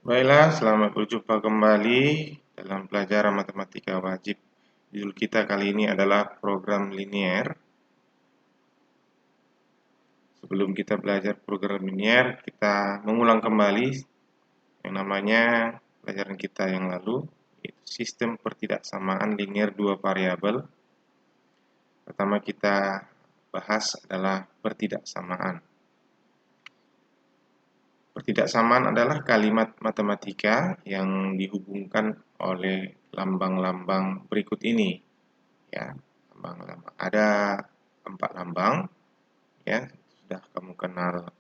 Baiklah, selamat berjumpa kembali dalam pelajaran matematika wajib. Judul kita kali ini adalah program linier. Sebelum kita belajar program linier, kita mengulang kembali yang namanya pelajaran kita yang lalu, yaitu sistem pertidaksamaan linier dua variabel. Pertama kita bahas adalah pertidaksamaan. Pertidaksamaan adalah kalimat matematika yang dihubungkan oleh lambang-lambang berikut ini. Ya, lambang-lambang. Ada 4 lambang, ya, sudah kamu kenal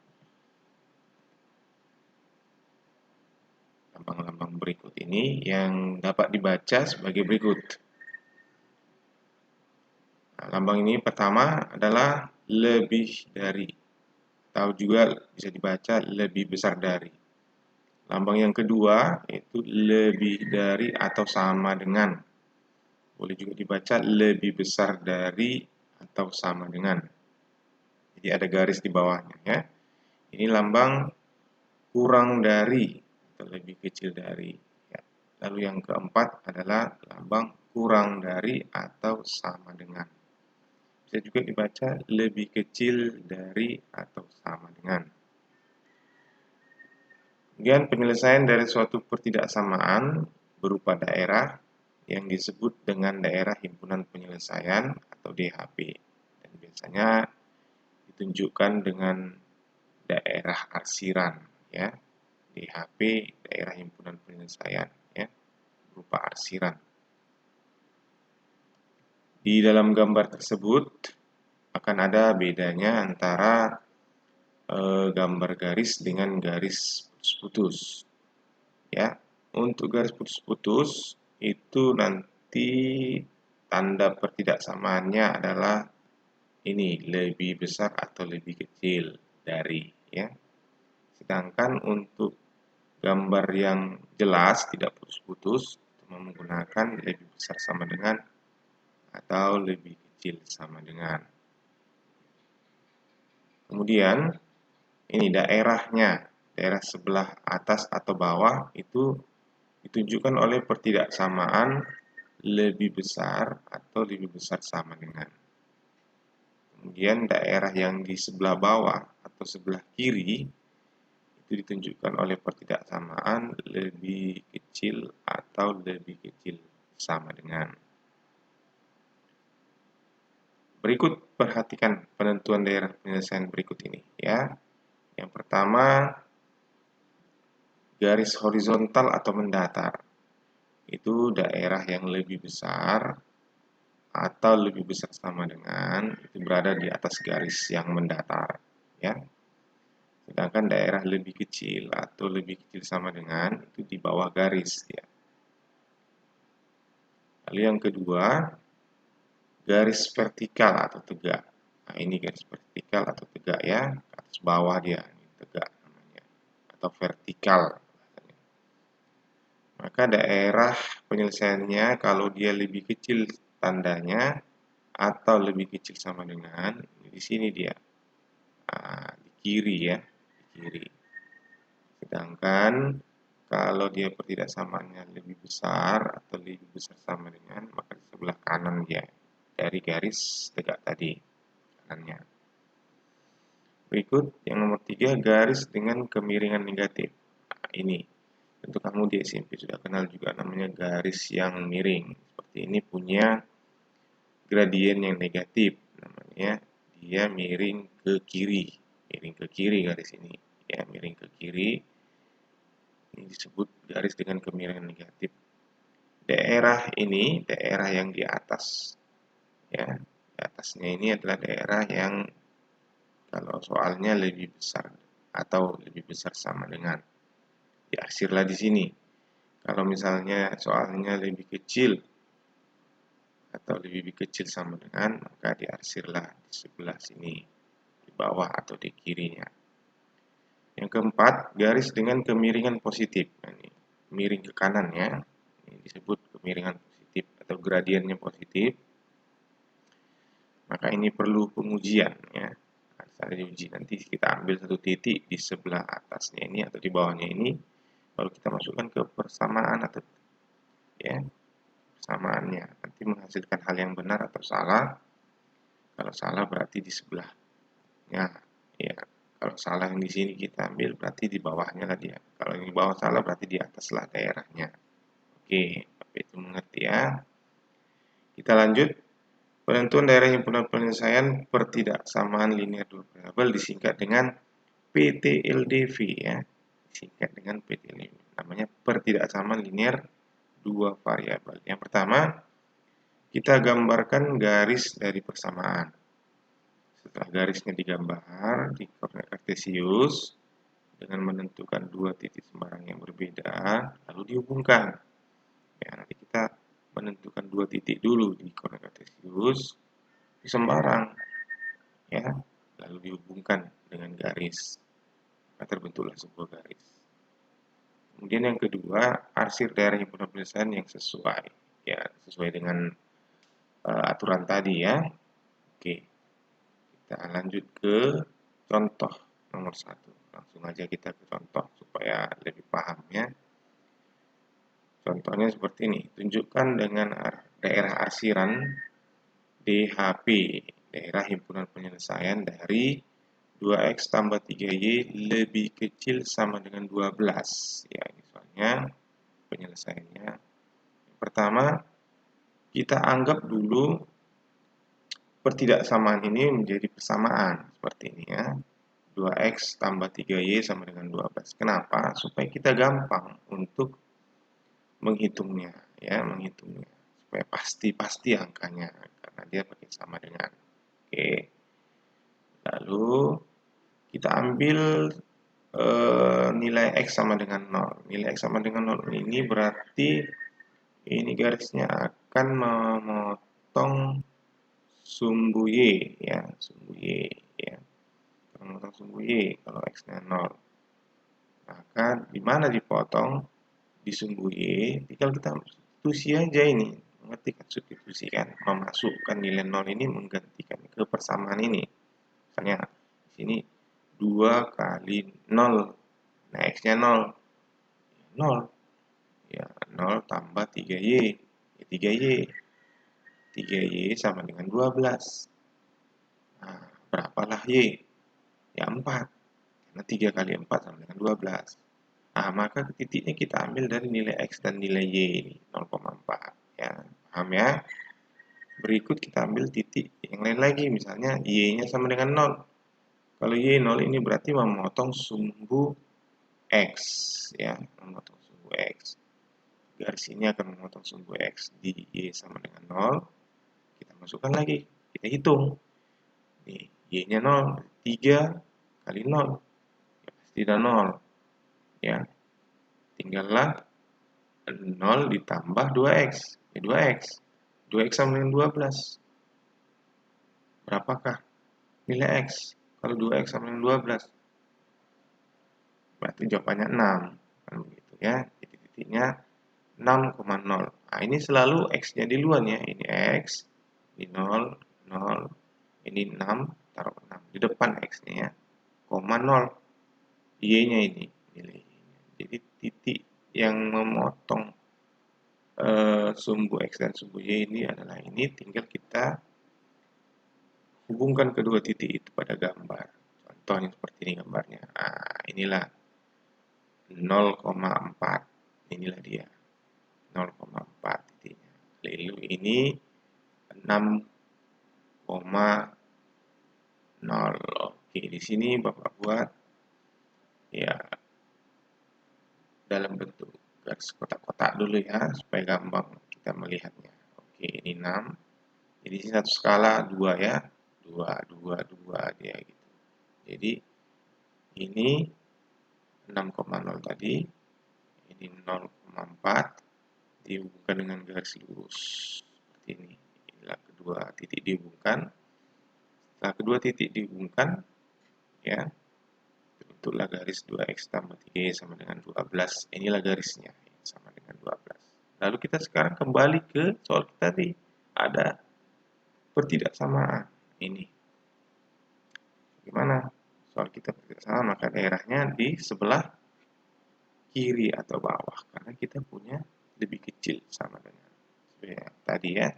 lambang-lambang berikut ini yang dapat dibaca sebagai berikut. Nah, lambang ini pertama adalah lebih dari, atau juga bisa dibaca lebih besar dari. Lambang yang kedua yaitu lebih dari atau sama dengan. Boleh juga dibaca lebih besar dari atau sama dengan. Jadi ada garis di bawahnya, ya. Ini lambang kurang dari atau lebih kecil dari, ya. Lalu yang keempat adalah lambang kurang dari atau sama dengan. Bisa juga dibaca lebih kecil dari atau sama dengan. Kemudian penyelesaian dari suatu pertidaksamaan berupa daerah yang disebut dengan daerah himpunan penyelesaian atau DHP, dan biasanya ditunjukkan dengan daerah arsiran, ya. DHP, daerah himpunan penyelesaian, ya, berupa arsiran. Di dalam gambar tersebut akan ada bedanya antara gambar garis dengan garis putus-putus, ya. Untuk garis putus-putus itu nanti tanda pertidaksamaannya adalah ini lebih besar atau lebih kecil dari, ya. Sedangkan untuk gambar yang jelas tidak putus-putus menggunakan lebih besar sama dengan atau lebih kecil sama dengan. Kemudian ini daerahnya, daerah sebelah atas atau bawah itu ditunjukkan oleh pertidaksamaan lebih besar atau lebih besar sama dengan. Kemudian daerah yang di sebelah bawah atau sebelah kiri itu ditunjukkan oleh pertidaksamaan lebih kecil atau lebih kecil sama dengan. Berikut perhatikan penentuan daerah penyelesaian berikut ini, ya. Yang pertama, garis horizontal atau mendatar. Itu daerah yang lebih besar atau lebih besar sama dengan itu berada di atas garis yang mendatar, ya. Sedangkan daerah lebih kecil atau lebih kecil sama dengan itu di bawah garis, ya. Lalu yang kedua, garis vertikal atau tegak. Nah, ini garis vertikal atau tegak, ya, ke atas bawah dia, ini tegak namanya, atau vertikal. Maka daerah penyelesaiannya kalau dia lebih kecil tandanya atau lebih kecil sama dengan, di sini dia, di kiri, ya, di kiri. Sedangkan kalau dia pertidaksamaannya lebih besar atau lebih besar sama dengan, maka di sebelah kanan dia dari garis tegak tadi, kanannya. Berikut yang nomor 3, garis dengan kemiringan negatif. Nah, ini tentu kamu di SMP sudah kenal juga namanya garis yang miring. Seperti ini punya gradien yang negatif, namanya dia miring ke kiri. Miring ke kiri garis ini, ya, miring ke kiri. Ini disebut garis dengan kemiringan negatif. Daerah ini daerah yang di atas, ya. Di atasnya ini adalah daerah yang kalau soalnya lebih besar atau lebih besar sama dengan, diarsirlah di sini. Kalau misalnya soalnya lebih kecil atau lebih kecil sama dengan, maka diarsirlah di sebelah sini, di bawah atau di kirinya. Yang keempat, garis dengan kemiringan positif. Nah, ini miring ke kanan, ya. Ini disebut kemiringan positif atau gradiennya positif. Maka ini perlu pengujian, ya. Harus ada diuji. Nanti kita ambil satu titik di sebelah atasnya ini atau di bawahnya ini, Lalu kita masukkan ke persamaan atau ya, persamaannya. Nanti menghasilkan hal yang benar atau salah. Kalau salah berarti di sebelahnya. Ya, kalau salah yang di sini kita ambil berarti di bawahnya lah dia. Kalau yang di bawah salah berarti di atas lah daerahnya. Oke, sampai itu mengerti ya. Kita lanjut. Penentuan daerah himpunan penyelesaian pertidaksamaan linear dua variabel disingkat dengan PTLDV ya. Disingkat dengan PTLDV. Namanya pertidaksamaan linear dua variabel. Yang pertama, kita gambarkan garis dari persamaan. Setelah garisnya digambar di koordinat kartesius dengan menentukan dua titik sembarang yang berbeda, lalu dihubungkan. Ya, nanti kita menentukan dua titik dulu di koordinat kartesius di sembarang, ya, lalu dihubungkan dengan garis, maka terbentuklah sebuah garis. Kemudian yang kedua, arsir daerah himpunan penyelesaian yang sesuai, ya, sesuai dengan aturan tadi ya. Oke, kita lanjut ke contoh nomor 1. Langsung aja kita ke contoh supaya lebih paham ya. Contohnya seperti ini. Tunjukkan dengan daerah arsiran DHP, daerah himpunan penyelesaian dari 2x tambah 3y lebih kecil sama dengan 12. Ya, ini soalnya penyelesaiannya. Yang pertama, kita anggap dulu pertidaksamaan ini menjadi persamaan seperti ini ya. 2x tambah 3y sama dengan 12. Kenapa? Supaya kita gampang untuk menghitungnya ya, menghitungnya supaya pasti angkanya karena dia pakai sama dengan. Oke. Lalu kita ambil nilai x sama dengan 0. Nilai x sama dengan 0 ini berarti ini garisnya akan memotong sumbu y ya, sumbu y ya. Memotong sumbu y kalau x-nya 0. Maka di mana dipotong? Di sumbu y, tinggal kita substitusi aja ini. Mengetikkan substitusi kan, memasukkan nilai 0 ini menggantikan ke persamaan ini. Misalnya di sini 2 kali 0. Nah, x-nya 0. 0. Ya, 0 tambah 3y. Ya, 3y. 3y sama dengan 12. Nah, berapalah y? Ya, 4. Karena 3 kali 4 sama dengan 12. Nah, maka titiknya kita ambil dari nilai x dan nilai y ini, 0,4. Ya, paham ya? Berikut kita ambil titik yang lain lagi, misalnya y-nya sama dengan 0. Kalau y 0 ini berarti memotong sumbu x, ya, memotong sumbu x. Garis ini akan memotong sumbu x di y sama dengan 0. Kita masukkan lagi, kita hitung. Nih, y-nya 0, 3 kali 0. Ya, pasti ada 0. Ya, tinggallah 0 ditambah 2x. Ya, 2x. 2x sama dengan 12. Berapakah nilai x? Kalau 2x sama dengan 12. Berarti jawabannya 6. Kan begitu ya. Titik-titiknya 6,0. Nah, ini selalu x-nya di luar ya. Ini x, ini 0, 0, ini 6, taruh 6. Di depan x-nya ya. Koma 0. Y-nya ini. Nilainya. Jadi titik yang memotong sumbu x dan sumbu y ini adalah ini. Tinggal kita hubungkan kedua titik itu pada gambar. Contohnya seperti ini gambarnya. Nah, inilah 0,4. Inilah dia. 0,4 titiknya. Lalu ini 6,0. Oke, di sini Bapak buat ya dalam bentuk garis kotak-kotak dulu ya supaya gampang kita melihatnya. Oke, ini 6. Jadi sini satu skala 2 ya. 2, 2, 2 dia gitu. Jadi ini 6,0 tadi, ini 0,4 dihubungkan dengan garis lurus seperti ini. Inilah kedua titik dihubungkan. Setelah kedua titik dihubungkan, ya, terbentuklah garis 2x tambah 3y sama dengan 12. Inilah garisnya, sama dengan 12. Lalu kita sekarang kembali ke soal kita tadi. Ada pertidaksamaan. Ini. Gimana? Soal kita pertidaksamaan, maka daerahnya di sebelah kiri atau bawah, karena kita punya lebih kecil sama dengan tadi ya,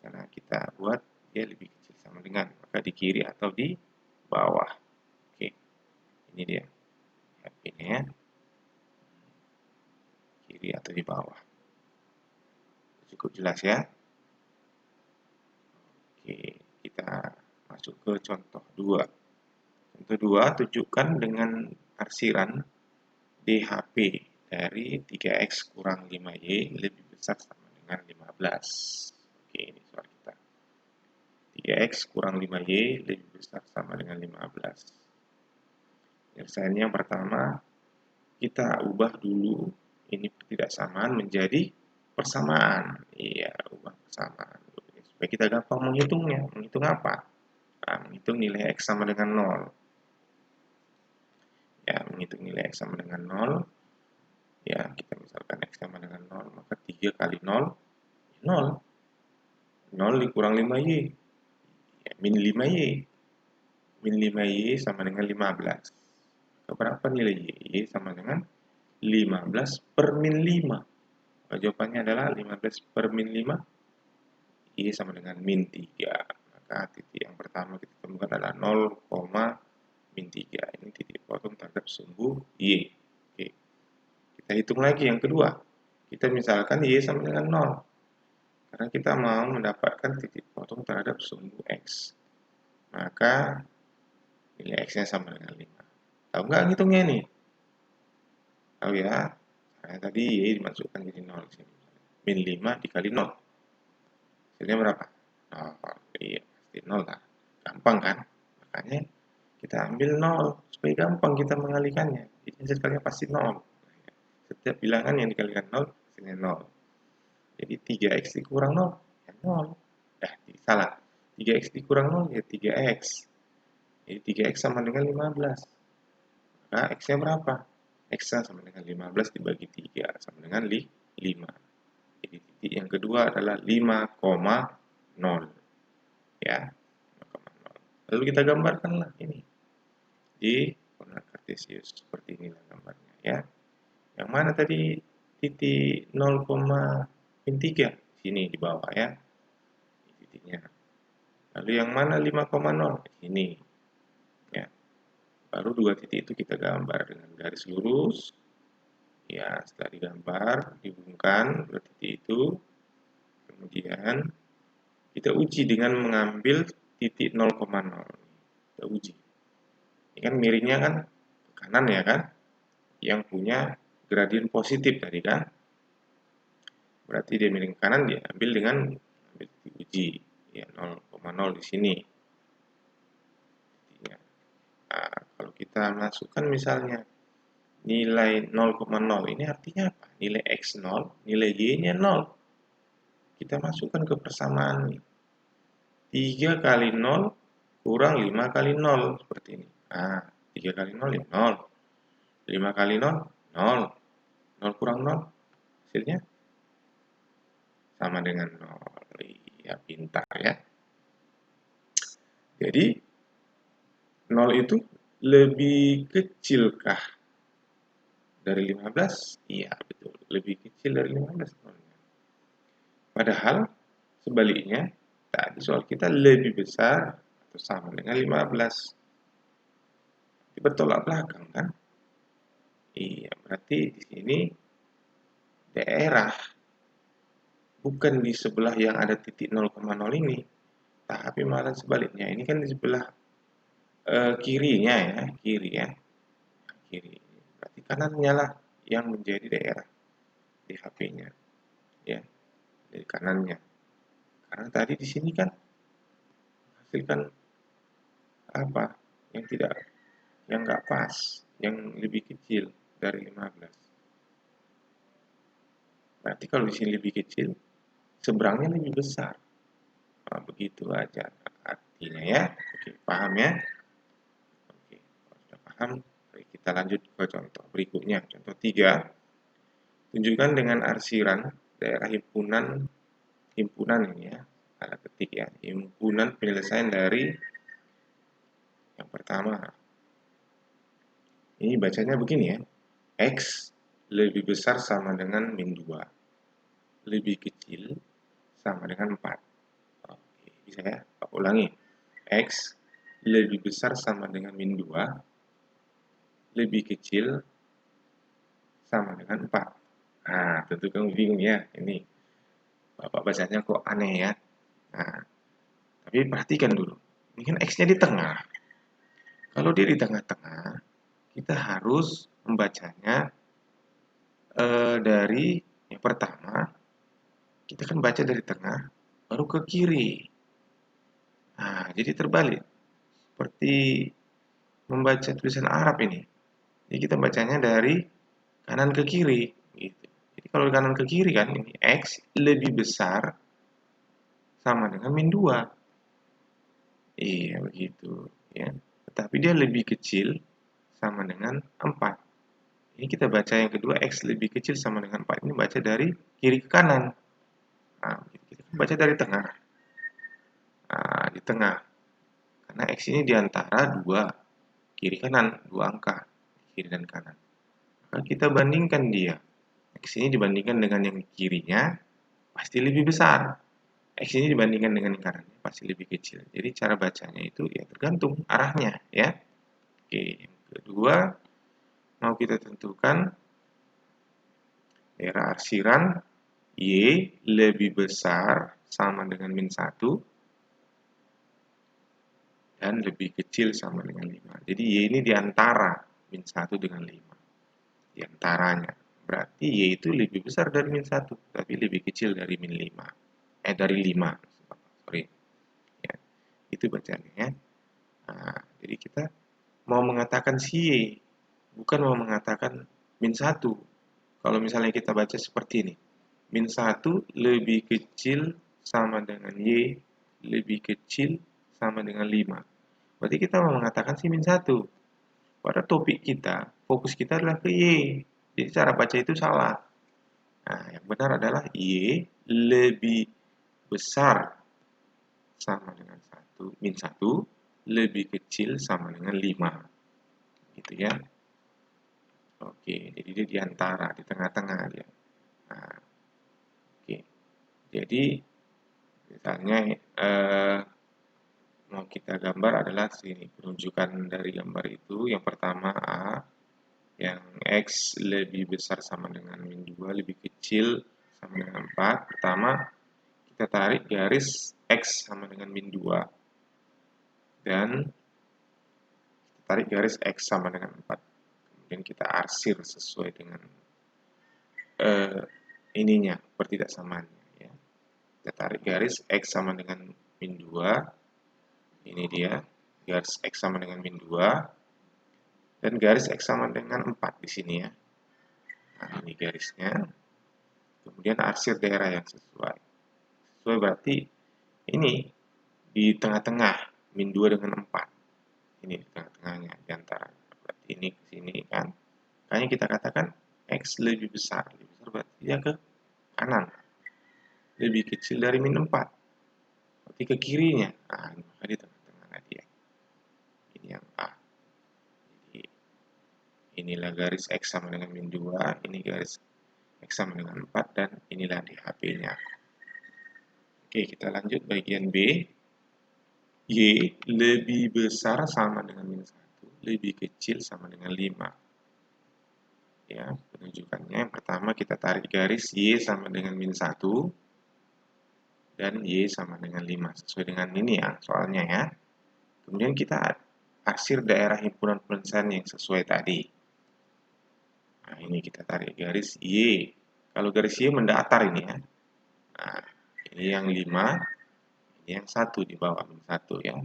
karena kita buat dia lebih kecil sama dengan, maka di kiri atau di bawah. Oke, ini dia ini ya, kiri atau di bawah. Cukup jelas ya. Oke, kita masuk ke contoh 2. Contoh 2, tunjukkan dengan arsiran DHP dari 3X kurang 5Y lebih besar sama dengan 15. Oke, ini soal kita. 3X kurang 5Y lebih besar sama dengan 15. Penyelesaiannya yang pertama, kita ubah dulu ini ketidaksamaan menjadi persamaan. Iya, ubah persamaan. Supaya kita gampang menghitungnya. Menghitung apa? Nah, menghitung nilai X sama dengan 0. Ya, menghitung nilai X sama dengan 0. Ya, kita misalkan X sama dengan 0, maka 3 kali 0, 0. 0 dikurang 5Y. Ya, min 5Y. Min 5Y sama dengan 15. Berapa nilai Y? Y sama dengan 15 per min 5. Jawabannya adalah 15 per min 5. Y sama dengan min 3. Maka titik yang pertama kita temukan adalah 0, min 3. Ini titik potong terhadap sumbu Y. Oke. Kita hitung lagi yang kedua. Kita misalkan Y sama dengan 0. Karena kita mau mendapatkan titik potong terhadap sumbu X. Maka nilai X-nya sama dengan 5. Tahu nggak ngitungnya ini? Tahu ya? Karena tadi Y dimasukkan jadi 0 sini. Min 5 dikali 0. Hasilnya berapa? 0. Iya, pasti 0 lah. Gampang kan? Makanya kita ambil 0 supaya gampang kita mengalihkannya. Jadi hasilnya pasti 0. Setiap bilangan yang dikalikan 0 hasilnya 0. Jadi 3x dikurang 0 ya 0. Salah. 3x dikurang 0 ya 3x. Jadi 3x sama dengan 15. Maka x-nya berapa? X-nya sama dengan 15 dibagi 3 sama dengan 5. Jadi titik yang kedua adalah 5,0. Ya. 5,0. Lalu kita gambarkanlah ini di koordinat kartesius seperti inilah gambarnya ya. Yang mana tadi titik 0,3 sini di bawah ya. Ini titiknya. Lalu yang mana 5,0 ini. Ya. Baru dua titik itu kita gambar dengan garis lurus. Ya, setelah digambar, dihubungkan dua titik itu. Kemudian kita uji dengan mengambil titik 0,0. Kita uji. Ini kan miringnya kan ke kanan ya kan? Yang punya gradien positif tadi kan? Berarti dia miring ke kanan, dia ambil dengan titik uji. Ya, 0,0 di sini. Nah, kalau kita masukkan misalnya nilai 0,0, ini artinya apa? Nilai X 0, nilai Y-nya 0. Kita masukkan ke persamaan nih. 3 kali 0 kurang 5 kali 0 seperti ini. Nah, 3 kali 0 ya 0. 5 kali 0, 0. 0 kurang 0, hasilnya sama dengan 0. Ya, pintar ya. Jadi, 0 itu lebih kecilkah dari 15? Iya, betul. Lebih kecil dari 15. Padahal, sebaliknya, tadi soal kita lebih besar atau sama dengan 15. Bertolak belakang kan? Iya, berarti di sini daerah bukan di sebelah yang ada titik 0,0 ini, tapi malah sebaliknya. Ini kan di sebelah kirinya ya, kiri ya. Kiri. Berarti kanannya lah yang menjadi daerah DHP-nya. Ya, dari kanannya. Karena tadi di sini kan hasilkan apa? Yang nggak pas, yang lebih kecil dari 15. Berarti kalau di sini lebih kecil, seberangnya lebih besar. Nah, begitu aja artinya ya. Oke, paham ya? Oke, kalau sudah paham, kita lanjut ke contoh berikutnya. Contoh 3. Tunjukkan dengan arsiran daerah himpunan ini ya. Tanda ketik ya. Himpunan penyelesaian dari yang pertama. Ini bacanya begini ya. X lebih besar sama dengan min 2. Lebih kecil sama dengan 4. Oke, bisa ya? Aku ulangi. X lebih besar sama dengan min 2. Lebih kecil sama dengan 4. Nah, tentu kamu bingung ya. Ini Bapak bacanya kok aneh ya. Nah, tapi perhatikan dulu. Ini kan X-nya di tengah. Kalau dia di tengah-tengah, kita harus membacanya dari yang pertama, kita kan baca dari tengah, baru ke kiri. Nah, jadi terbalik. Seperti membaca tulisan Arab ini. Jadi kita bacanya dari kanan ke kiri. Gitu. Jadi kalau kanan ke kiri kan, ini X lebih besar sama dengan min 2. Iya, begitu. Ya. Tetapi dia lebih kecil sama dengan 4. Ini kita baca yang kedua, X lebih kecil sama dengan 4. Ini baca dari kiri ke kanan. Nah, kita baca dari tengah. Nah, di tengah. Karena X ini di antara dua kiri kanan, dua angka, kiri dan kanan. Maka kita bandingkan dia. X ini dibandingkan dengan yang kirinya, pasti lebih besar. X ini dibandingkan dengan yang kanannya, pasti lebih kecil. Jadi cara bacanya itu ya tergantung arahnya ya. Oke, yang kedua mau kita tentukan daerah arsiran Y lebih besar sama dengan min 1 dan lebih kecil sama dengan 5. Jadi Y ini di antara min 1 dengan 5. Di antaranya. Berarti Y itu lebih besar dari min 1, tapi lebih kecil dari min 5. Dari 5. Sorry. Ya, itu bacanya ya. Nah, jadi kita mau mengatakan si Y, bukan mau mengatakan min 1. Kalau misalnya kita baca seperti ini. Min 1 lebih kecil sama dengan Y, lebih kecil sama dengan 5. Berarti kita mau mengatakan si min 1. Pada topik kita, fokus kita adalah ke Y. Jadi cara baca itu salah. Nah, yang benar adalah Y lebih besar sama dengan 1, min 1, lebih kecil sama dengan 5. Gitu ya. Oke, jadi dia di antara, di tengah-tengah dia. Nah, oke. Jadi misalnya mau kita gambar adalah sini penunjukan dari gambar itu. Yang pertama A, yang X lebih besar sama dengan min 2, lebih kecil sama dengan 4. Pertama, kita tarik garis X sama dengan min 2. Dan kita tarik garis X sama dengan 4. Kemudian kita arsir sesuai dengan ininya, pertidaksamaannya. Ya. Kita tarik garis X sama dengan min 2. Ini dia, garis X sama dengan min 2. Dan garis X sama dengan 4 di sini ya. Nah, ini garisnya. Kemudian arsir daerah yang sesuai. Sesuai berarti ini di tengah-tengah, min 2 dengan 4. Ini di tengah-tengahnya, di antara. Berarti ini ke sini kan. Makanya kita katakan X lebih besar. Lebih besar berarti dia ke kanan. Lebih kecil dari min 4. Berarti ke kirinya. Nah, maka di tengah-tengah dia. Ini yang A. Jadi, inilah garis X sama dengan min 2. Ini garis X sama dengan 4. Dan inilah di HP-nya. Oke, kita lanjut bagian B. Y lebih besar sama dengan min 1. Lebih kecil sama dengan 5. Ya, penunjukannya yang pertama kita tarik garis Y sama dengan min 1 dan Y sama dengan 5 sesuai dengan ini ya soalnya ya. Kemudian kita arsir daerah himpunan penyelesaian yang sesuai tadi. Nah, ini kita tarik garis Y. Kalau garis Y mendatar ini ya. Nah, ini yang 5, ini yang 1 di bawah min 1 ya.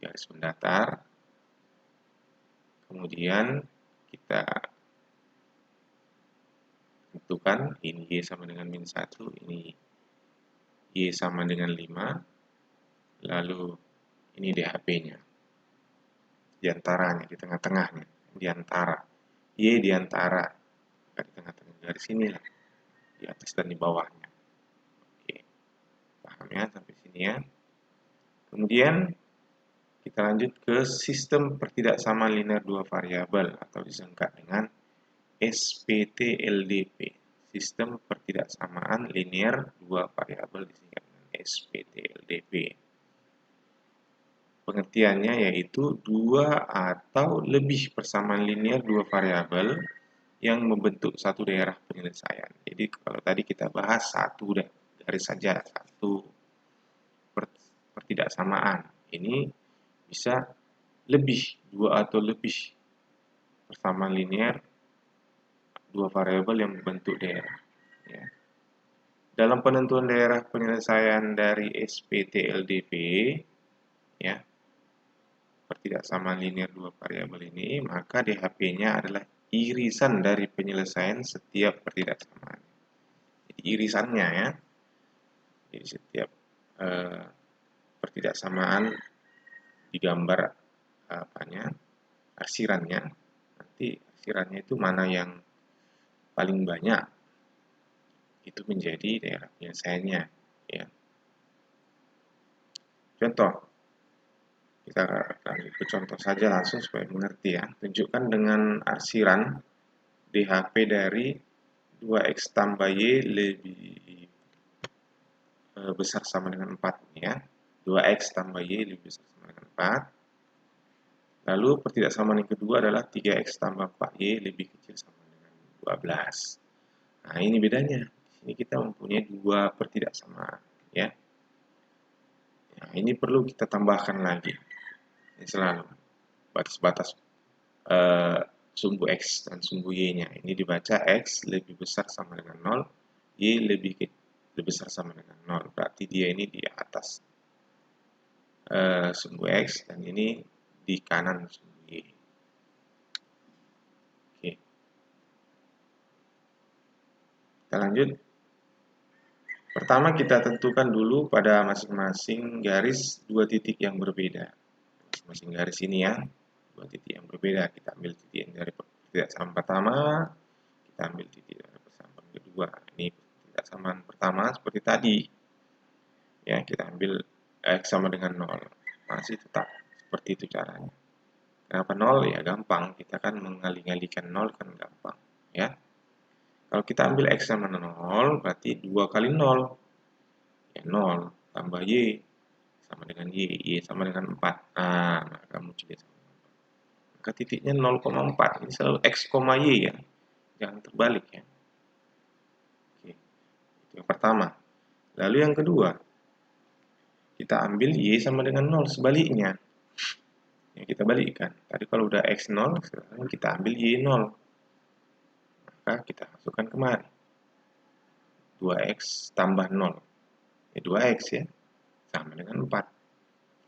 Garis mendatar. Kemudian kita tentukan ini Y sama dengan min 1, ini Y sama dengan 5, lalu ini DHP-nya, di antaranya, di tengah-tengahnya, di antara, Y di antara, di tengah-tengah garis inilah, di atas dan di bawahnya. Oke, paham ya sampai sini ya. Kemudian kita lanjut ke sistem pertidaksamaan linear dua variabel atau disingkat dengan SPT-LDP, sistem pertidaksamaan linear dua variabel disingkat dengan SPT-LDP. Pengertiannya yaitu dua atau lebih persamaan linear dua variabel yang membentuk satu daerah penyelesaian. Jadi kalau tadi kita bahas satu garis saja, satu pertidaksamaan. Ini bisa lebih, dua atau lebih persamaan linear dua variabel yang membentuk daerah. Ya. Dalam penentuan daerah penyelesaian dari SPT-LDP, ya, pertidaksamaan linear dua variabel ini, maka DHP-nya adalah irisan dari penyelesaian setiap pertidaksamaan. Jadi irisannya ya, jadi setiap pertidaksamaan digambar arsirannya. Nanti arsirannya itu mana yang paling banyak, itu menjadi daerah penyelesaiannya. Ya. Contoh, kita ambil ke contoh saja langsung supaya mengerti ya. Tunjukkan dengan arsiran DHP dari 2x tambah Y lebih besar sama dengan 4 ya. 2x tambah Y lebih besar sama dengan 4. Lalu pertidaksamaan yang kedua adalah 3x tambah 4Y lebih kecil sama dengan 12. Nah, ini bedanya. Di sini kita mempunyai dua pertidaksamaan ya. Nah, ini perlu kita tambahkan lagi. Ini selalu batas-batas sumbu X dan sumbu Y-nya. Ini dibaca X lebih besar sama dengan 0, Y lebih besar sama dengan 0. Berarti dia ini di atas sumbu X dan ini di kanan sumbu Y. Oke. Kita lanjut. Pertama kita tentukan dulu pada masing-masing garis dua titik yang berbeda. Masing-masing garis ini ya, dua titik yang berbeda. Kita ambil titik yang dari pertidaksamaan pertama, kita ambil titik dari persamaan kedua. Ini pertidaksamaan pertama seperti tadi. Ya, kita ambil X sama dengan 0. Masih tetap seperti itu caranya. Kenapa 0? Ya gampang, kita kan mengalih-alihkan 0 kan gampang, ya. Kalau kita ambil X sama 0, berarti 2 kali 0. Ya 0 tambah Y sama dengan Y. Y sama dengan 4. Nah, maka muncul sama dengan 4. Maka titiknya 0,4. Ini selalu X, Y ya. Jangan terbalik ya. Oke. Itu yang pertama. Lalu yang kedua, kita ambil Y sama dengan 0. Sebaliknya. Ya, kita balikkan. Tadi kalau udah X 0, sekarang kita ambil Y 0. Maka kita masukkan kemari. 2X tambah 0. Ya 2X ya. Sama dengan 4.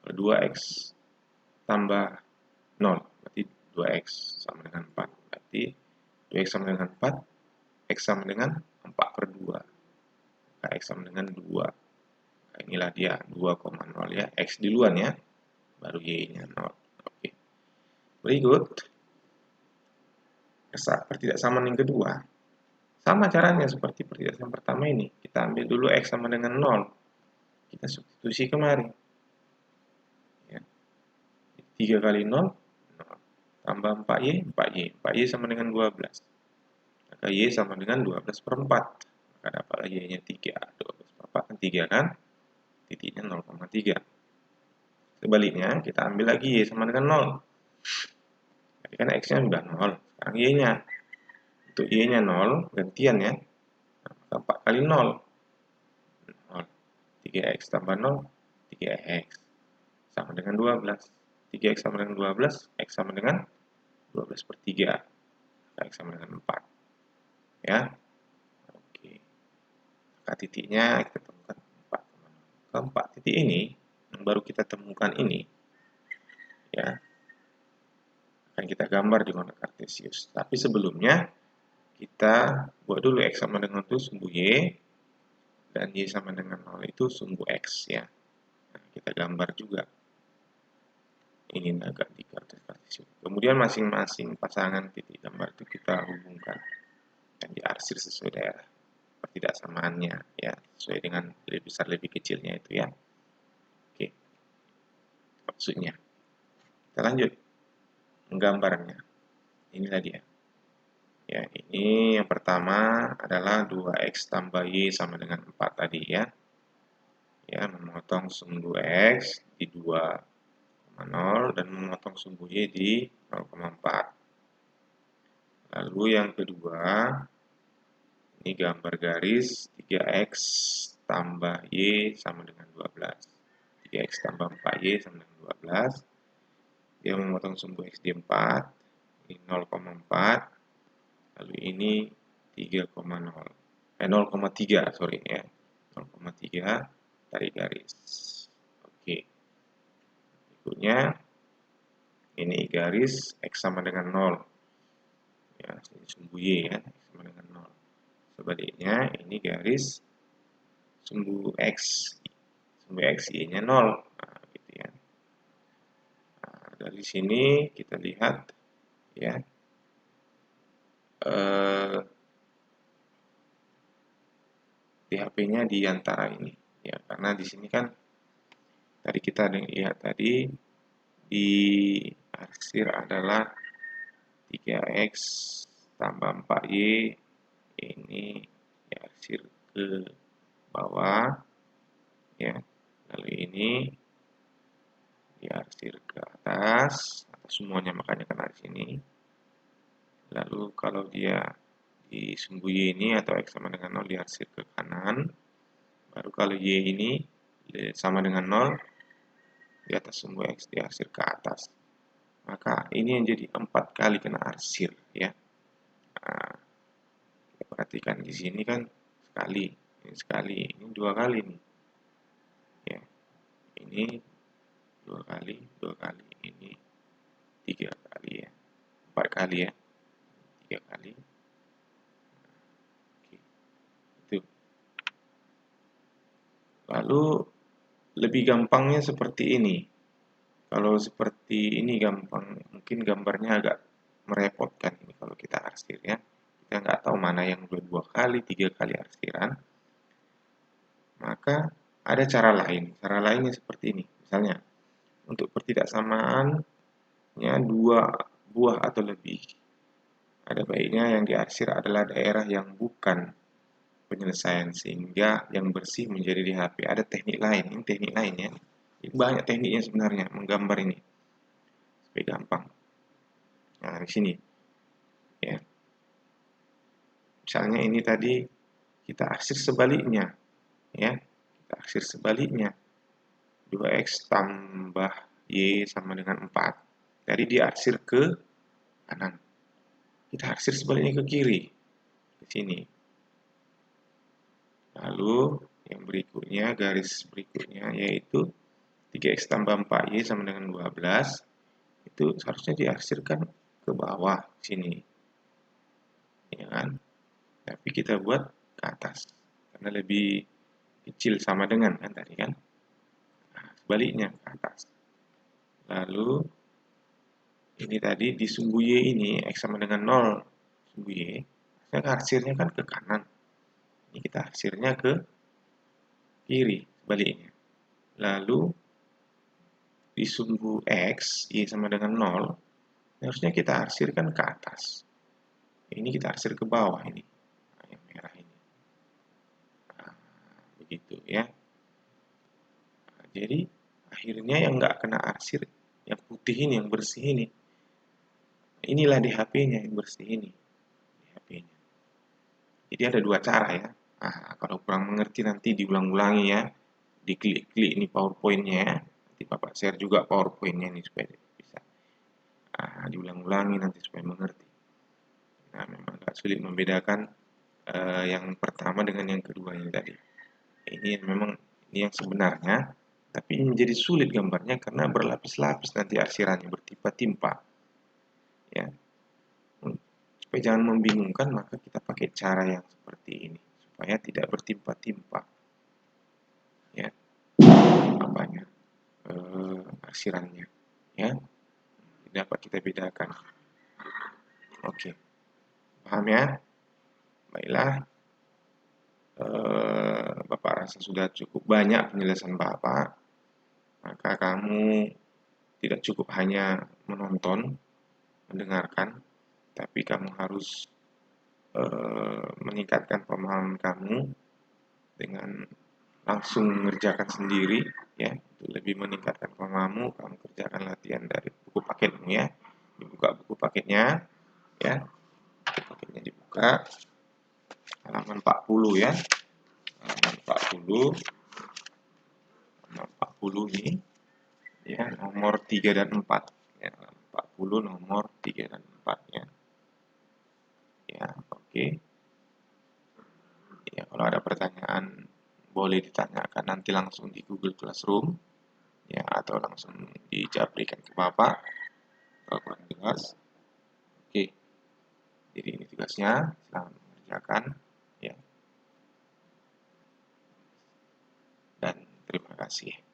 Kalau 2X tambah 0. Berarti 2X sama dengan 4. Berarti 2X sama dengan 4. X sama dengan 4 per 2. Maka X sama dengan 2. Nah, inilah dia 2,0 ya. X duluan ya. Baru Y-nya 0. Oke. Berikut. Pertidaksamaan yang kedua. Sama caranya seperti pertidaksamaan pertama ini. Kita ambil dulu X sama dengan 0. Kita substitusi kemari. Ya. 3 kali 0, 0. Tambah 4Y, 4Y. 4Y sama dengan 12. Maka Y sama dengan 12 per 4. Maka dapatlah Y-nya 3. 12 per 4 kan 3 kan? Titiknya 0,3. Sebaliknya, kita ambil lagi Y sama dengan 0. Jadi kan X-nya sudah 0. Sekarang Y-nya. Untuk Y-nya 0, gantian ya. Maka 4 kali 0. 0. 3X tambah 0, 3X. Sama dengan 12. 3X sama dengan 12, X sama dengan 12 per 3. X sama dengan 4. Ya. Oke. Maka titiknya kita temukan 4. Keempat titik ini, yang baru kita temukan ini, ya, akan kita gambar di warna kartesius. Tapi sebelumnya, kita buat dulu X sama dengan itu sumbu Y, dan Y sama dengan 0 itu sumbu X ya. Nah, kita gambar juga. Ini agak di kartesius. Kemudian masing-masing pasangan titik gambar itu kita hubungkan dan diarsir sesuai daerah pertidaksamaannya ya, sesuai dengan lebih besar lebih kecilnya itu ya. Oke. Maksudnya. Kita lanjut menggambarnya. Inilah dia. Ya, ini yang pertama adalah 2x tambah y sama dengan 4 tadi ya. Ya, memotong sumbu x di 2,0 dan memotong sumbu y di 0,4. Lalu yang kedua, ini gambar garis 3x tambah y sama dengan 12. 3x tambah 4y sama dengan 12. Dia memotong sumbu x di 4, ini 0,4, lalu ini 3,0. 0,3, sorry ya. 0,3, tarik garis. Oke. Berikutnya, ini garis x sama dengan 0. Ya, ini sumbu y ya, x sama dengan 0. Sebaliknya, ini garis sumbu x y-nya 0. Nah, gitu ya. Nah, dari sini kita lihat ya, DHP-nya di antara ini ya, karena di sini kan tadi kita lihat tadi di arsir adalah 3x tambah 4y, ini diarsir ke bawah ya, lalu ini diarsir ke atas semuanya, makanya kena di sini. Lalu kalau dia di sumbu y ini atau x sama dengan 0 diarsir ke kanan, baru kalau y ini sama dengan 0 di atas sumbu x diarsir ke atas. Maka ini yang jadi 4 kali kena arsir ya. Nah, kita perhatikan di sini kan sekali, ini 2 kali nih. Ya. Ini 2 kali, ini 3 kali ya. 4 kali ya. 3 kali. Oke. Itu. Lalu lebih gampangnya seperti ini. Kalau seperti ini gampang, mungkin gambarnya agak merepotkan ini kalau kita arsir ya. Kita nggak tahu mana yang 2 kali, 3 kali arsiran. Maka ada cara lain. Cara lainnya seperti ini. Misalnya, untuk pertidaksamaannya 2 buah atau lebih. Ada baiknya yang diarsir adalah daerah yang bukan penyelesaian, sehingga yang bersih menjadi di HP. Ada teknik lain, ini teknik lain ya. Banyak tekniknya sebenarnya menggambar ini supaya gampang. Nah, di sini ya. Misalnya ini tadi kita arsir sebaliknya ya. Kita arsir sebaliknya. 2x tambah y sama dengan 4. Jadi diarsir ke kanan. Kita arsir sebaliknya ke kiri. Di sini. Lalu yang berikutnya, garis berikutnya yaitu 3x tambah 4y sama dengan 12. Itu seharusnya diarsirkan ke bawah sini. Ya kan? Tapi kita buat ke atas. Karena lebih kecil sama dengan kan tadi kan. Nah, sebaliknya ke atas. Lalu ini tadi di sumbu y ini x sama dengan 0. Sumbu y, arsirnya kan ke kanan. Ini kita arsirnya ke kiri, sebaliknya. Lalu di sumbu x, y sama dengan 0, harusnya kita arsirkan ke atas. Ini kita arsir ke bawah ini. Nah, yang merah ini. Nah, begitu ya. Nah, jadi akhirnya yang nggak kena arsir, yang putih ini, yang bersih ini. Inilah DHP-nya yang bersih ini. DHP-nya. Jadi ada 2 cara ya. Nah, kalau kurang mengerti nanti diulang-ulangi ya. Diklik-klik ini PowerPoint-nya ya. Nanti Bapak share juga PowerPoint-nya nih supaya bisa. Nah, diulang-ulangi nanti supaya mengerti. Nah, memang agak sulit membedakan yang pertama dengan yang kedua ini tadi. Ini memang ini yang sebenarnya, tapi menjadi sulit gambarnya karena berlapis-lapis nanti arsirannya, bertimpa-timpa. Ya. Supaya jangan membingungkan, maka kita pakai cara yang seperti ini supaya tidak bertimpa-timpa. Ya. Apanya? Arsirannya. Ya. Dapat kita bedakan. Oke. Paham ya? Baiklah. Bapak rasa sudah cukup banyak penjelasan Bapak. Maka kamu tidak cukup hanya menonton, mendengarkan, tapi kamu harus meningkatkan pemahaman kamu dengan langsung mengerjakan sendiri, ya. Untuk lebih meningkatkan pemahamanmu, kamu kerjakan latihan dari buku paketmu, ya. Dibuka buku paketnya, ya. Buku paketnya dibuka, halaman 40, ya. Halaman 40, nih, ya, nomor 3 dan 4, ya. 40 nomor 3 dan 4, ya. Ya, oke. Ya, kalau ada pertanyaan boleh ditanyakan nanti langsung di Google Classroom, ya, atau langsung dijabrikan ke Bapak kalau kurang jelas. Oke, jadi ini tugasnya, selamat mengerjakan, ya, dan terima kasih.